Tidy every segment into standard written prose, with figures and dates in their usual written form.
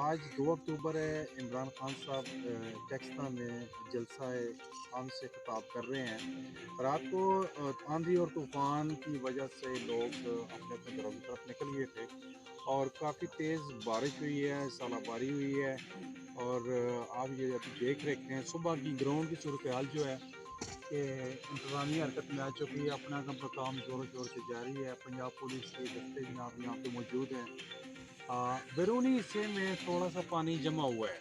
आज 2 अक्टूबर है। इमरान खान साहब टेक्सला में जलसा आम से खिताब कर रहे हैं। रात को आंधी और तूफान की वजह से लोग अपने अपने घरों की तरफ निकल गए थे और काफ़ी तेज़ बारिश हुई है, सालाबारी हुई है। और आप ये अभी देख रहे हैं सुबह की ग्राउंड की सूरत हाल जो है कि इंतज़ामी हरकत में आ चुकी है। अपना अपना काम ज़ोरों शोर से जारी है। पंजाब पुलिस के दस्ते जनाब यहाँ पे मौजूद हैं। बैरूनी हिस्से में थोड़ा सा पानी जमा हुआ है,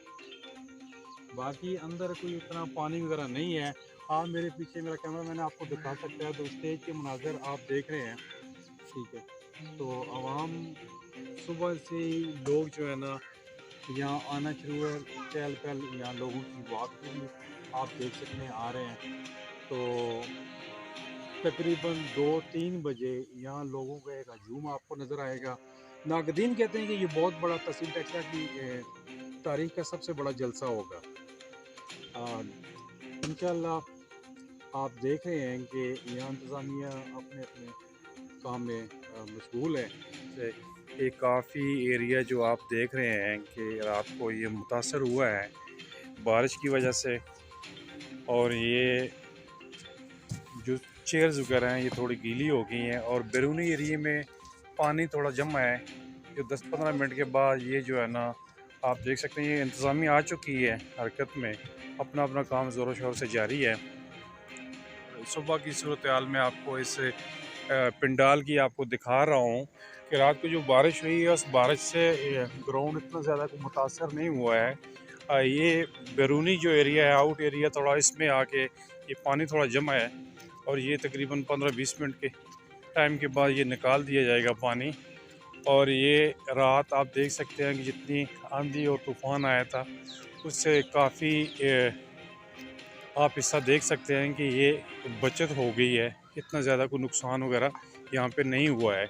बाकी अंदर कोई इतना पानी वगैरह नहीं है। आप मेरे पीछे मेरा कैमरा मैंने आपको दिखा सकता है, तो स्टेज के मनाजर आप देख रहे हैं। ठीक है, तो आवाम सुबह से ही लोग जो है ना यहाँ आना शुरू है। चहल पहल यहाँ लोगों की वॉक पे भी आप देख सकते हैं आ रहे हैं। तो तकरीबन 2-3 बजे यहाँ लोगों का एक हजूम आपको नज़र आएगा। नाकदीन कहते हैं कि ये बहुत बड़ा तहसील टेक्सला की तारीख का सबसे बड़ा जलसा होगा। इंशाल्लाह आप देख रहे हैं कि यहाँ इंतज़ामिया अपने अपने काम में मशगूल है। से ये काफ़ी एरिया जो आप देख रहे हैं कि रात को ये मुतासर हुआ है बारिश की वजह से। और ये जो चेयर्स वगैरह हैं ये थोड़ी गीली हो गई हैं और बैरूनी एरिया में पानी थोड़ा जमा है। जो 10-15 मिनट के बाद ये जो है ना आप देख सकते हैं ये इंतज़ामिया आ चुकी है हरकत में, अपना अपना काम ज़ोरों शोर से जारी है। सुबह की सूरत हाल में आपको इस पिंडाल की आपको दिखा रहा हूँ कि रात को जो बारिश हुई है उस बारिश से ग्राउंड इतना ज़्यादा मुतासर नहीं हुआ है। ये बैरूनी जो एरिया है, आउट एरिया थोड़ा, इसमें आके ये पानी थोड़ा जमा है और ये तकरीबन 15-20 मिनट के टाइम के बाद ये निकाल दिया जाएगा पानी। और ये रात आप देख सकते हैं कि जितनी आंधी और तूफ़ान आया था उससे काफ़ी आप हिस्सा देख सकते हैं कि ये बचत हो गई है। इतना ज़्यादा कोई नुकसान वगैरह यहाँ पे नहीं हुआ है।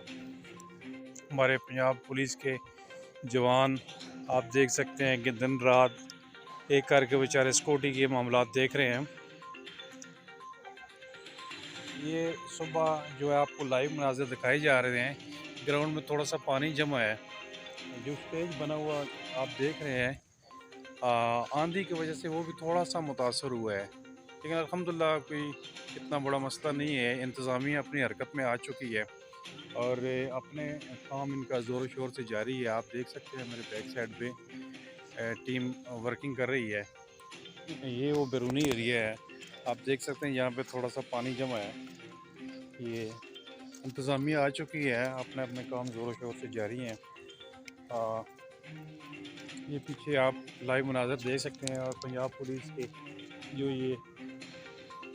हमारे पंजाब पुलिस के जवान आप देख सकते हैं कि दिन रात एक करके बेचारे सिक्योरिटी के मामला देख रहे हैं। ये सुबह जो है आपको लाइव मनाज़र दिखाए जा रहे हैं। ग्राउंड में थोड़ा सा पानी जमा है। जो स्टेज बना हुआ आप देख रहे हैं, आंधी की वजह से वो भी थोड़ा सा मुतासर हुआ है, लेकिन अल्हम्दुलिल्लाह कोई इतना बड़ा मसला नहीं है। इंतज़ामिया अपनी हरकत में आ चुकी है और अपने काम इनका ज़ोर शोर से जारी है। आप देख सकते हैं मेरे बैक साइड पे टीम वर्किंग कर रही है। ये वो बैरूनी एरिया है, आप देख सकते हैं यहाँ पे थोड़ा सा पानी जमा है। ये इंतज़ामिया आ चुकी है, अपने अपने काम ज़ोर शोर से जारी हैं। ये पीछे आप लाइव मनाज़र देख सकते हैं और पंजाब पुलिस के जो ये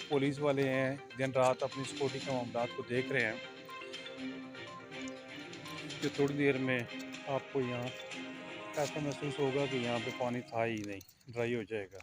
पुलिस वाले हैं दिन रात अपनी सिक्योरिटी के मामलात को देख रहे हैं। कि थोड़ी देर में आपको यहाँ ऐसा महसूस होगा कि यहाँ पे पानी था ही नहीं, ड्राई हो जाएगा।